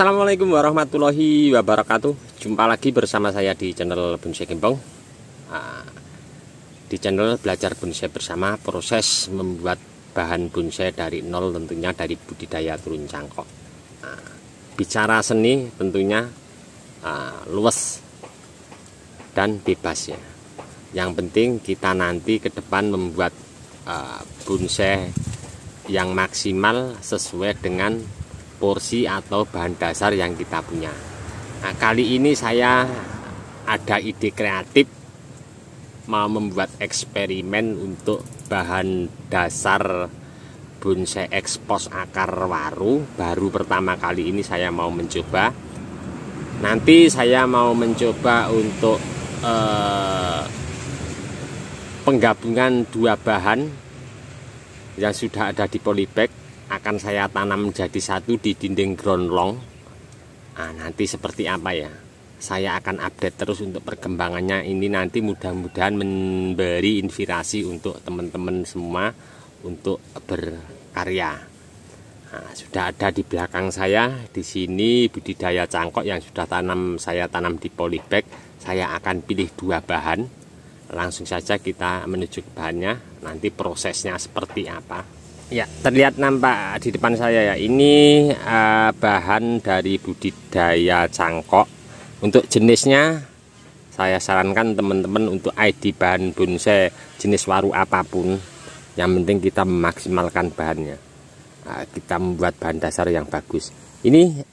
Assalamualaikum warahmatullahi wabarakatuh. Jumpa lagi bersama saya di channel Bonsai Gembong. Di channel belajar bonsai bersama, proses membuat bahan bonsai dari nol, tentunya dari budidaya turun cangkok. Bicara seni tentunya luas dan bebas ya. Yang penting kita nanti ke depan membuat bonsai yang maksimal sesuai dengan porsi atau bahan dasar yang kita punya. Nah, kali ini saya ada ide kreatif mau membuat eksperimen untuk bahan dasar bonsai ekspos akar waru. Baru pertama kali ini saya mau mencoba. Nanti saya mau mencoba untuk penggabungan dua bahan yang sudah ada di polybag, akan saya tanam menjadi satu di dinding ground long. Nah, nanti seperti apa ya, saya akan update terus untuk perkembangannya. Ini nanti mudah-mudahan memberi inspirasi untuk teman-teman semua untuk berkarya. Nah, sudah ada di belakang saya di sini budidaya cangkok yang sudah saya tanam di polybag. Saya akan pilih dua bahan. Langsung saja kita menuju ke bahannya. Nanti prosesnya seperti apa. Ya, terlihat nampak di depan saya ya. Ini bahan dari budidaya cangkok. Untuk jenisnya, saya sarankan teman-teman untuk ID bahan bonsai jenis waru apapun. Yang penting kita memaksimalkan bahannya. Kita membuat bahan dasar yang bagus. Ini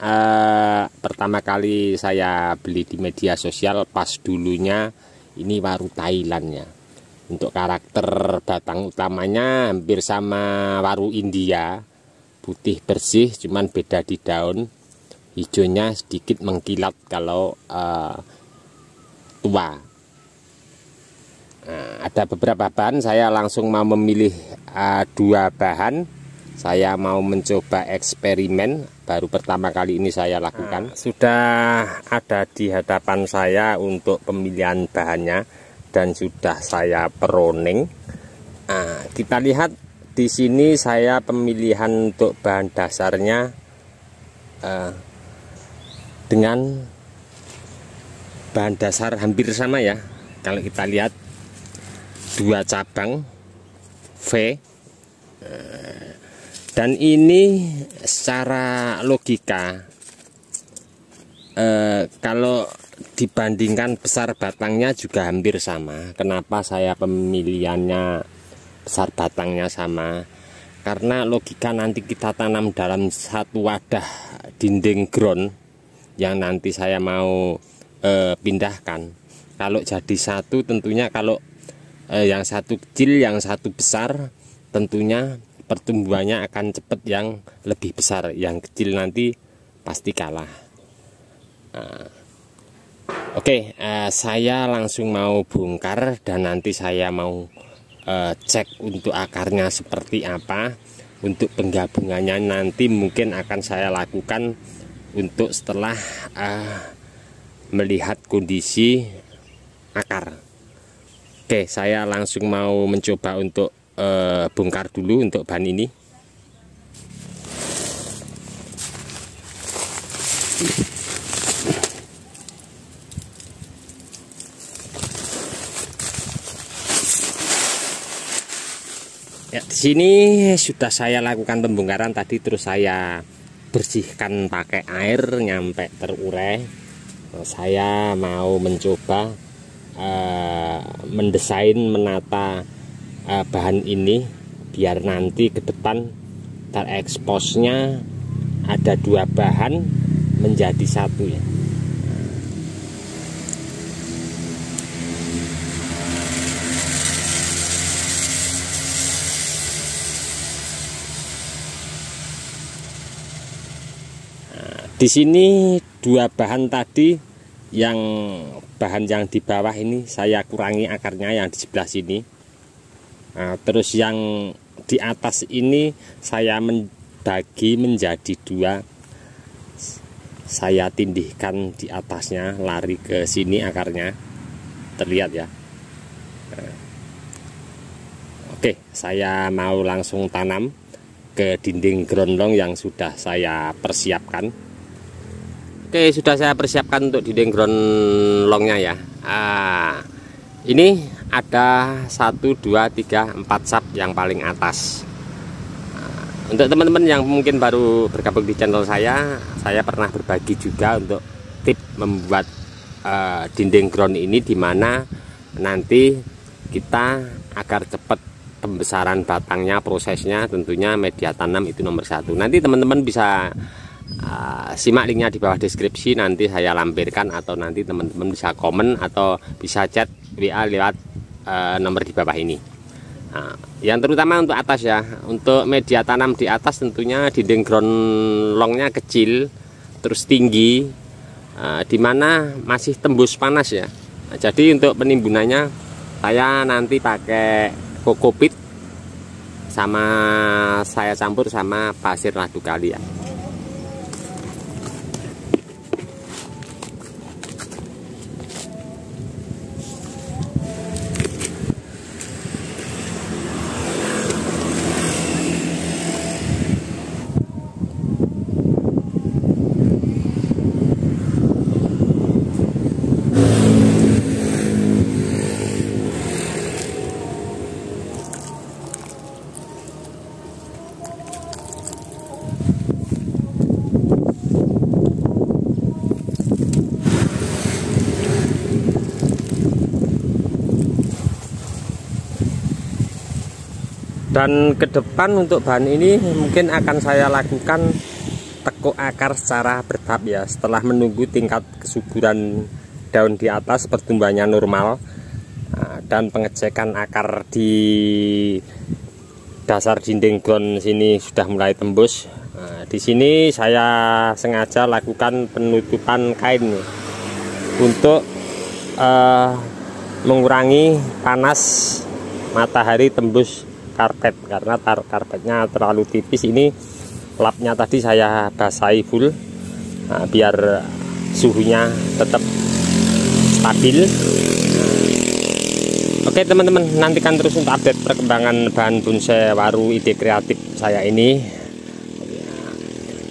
pertama kali saya beli di media sosial, pas dulunya ini waru Thailand ya. Untuk karakter batang utamanya hampir sama waru India, putih bersih, cuman beda di daun, hijaunya sedikit mengkilat kalau tua. Ada beberapa bahan, saya langsung mau memilih dua bahan. Saya mau mencoba eksperimen, baru pertama kali ini saya lakukan. Sudah ada di hadapan saya untuk pemilihan bahannya dan sudah saya proning. Kita lihat di sini saya pemilihan untuk bahan dasarnya dengan bahan dasar hampir sama ya. Kalau kita lihat dua cabang V, dan ini secara logika kalau dibandingkan besar batangnya juga hampir sama. Kenapa saya pemilihannya besar batangnya sama? Karena logika nanti kita tanam dalam satu wadah dinding ground yang nanti saya mau pindahkan. Kalau jadi satu tentunya, kalau yang satu kecil yang satu besar, tentunya pertumbuhannya akan cepat yang lebih besar. Yang kecil nanti pasti kalah. Oke, saya langsung mau bongkar dan nanti saya mau cek untuk akarnya seperti apa. Untuk penggabungannya nanti mungkin akan saya lakukan untuk setelah melihat kondisi akar. Oke, saya langsung mau mencoba untuk bongkar dulu untuk bahan ini. Ya, di sini sudah saya lakukan pembongkaran tadi, terus saya bersihkan pakai air nyampe terurai. Saya mau mencoba mendesain, menata bahan ini biar nanti ke depan tereksposnya ada dua bahan menjadi satu ya. Di sini dua bahan tadi, yang bahan yang di bawah ini saya kurangi akarnya yang di sebelah sini. Terus yang di atas ini saya membagi menjadi dua. Saya tindihkan di atasnya, lari ke sini akarnya, terlihat ya. Oke, saya mau langsung tanam ke dinding ground long yang sudah saya persiapkan. Oke, sudah saya persiapkan untuk dinding ground longnya ya. Ini ada 1, 2, 3, 4 sub yang paling atas. Untuk teman-teman yang mungkin baru bergabung di channel saya pernah berbagi juga untuk tip membuat dinding ground ini, dimana nanti kita agar cepat pembesaran batangnya, prosesnya tentunya media tanam itu nomor 1. Nanti teman-teman bisa simak linknya di bawah deskripsi, nanti saya lampirkan, atau nanti teman-teman bisa komen atau bisa chat WA lewat nomor di bawah ini. Yang terutama untuk atas ya, untuk media tanam di atas tentunya dinding ground longnya kecil terus tinggi, dimana masih tembus panas ya. Jadi untuk penimbunannya saya nanti pakai kokopit sama saya campur sama pasir ladu kali ya. Dan ke depan untuk bahan ini mungkin akan saya lakukan tekuk akar secara bertahap ya, setelah menunggu tingkat kesuburan daun di atas pertumbuhannya normal, dan pengecekan akar di dasar dinding ground sini sudah mulai tembus. Di sini saya sengaja lakukan penutupan kain untuk mengurangi panas matahari tembus karpet, karena karpetnya terlalu tipis. Ini lapnya tadi saya basahi full, biar suhunya tetap stabil. Oke teman-teman, nantikan terus untuk update perkembangan bahan bonsai waru ide kreatif saya ini.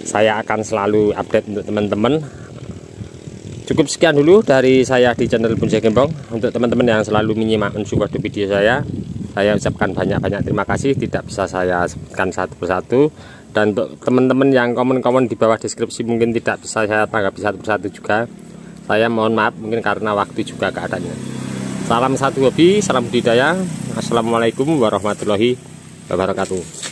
Saya akan selalu update untuk teman-teman. Cukup sekian dulu dari saya di channel Bonsai Gembong. Untuk teman-teman yang selalu menyimak mensupport video saya ucapkan banyak-banyak terima kasih. Tidak bisa saya sebutkan satu persatu. Dan untuk teman-teman yang komen-komen di bawah deskripsi mungkin tidak bisa saya tanggapi satu persatu juga, saya mohon maaf, mungkin karena waktu juga keadaannya. Salam satu hobi, salam budidaya. Assalamualaikum warahmatullahi wabarakatuh.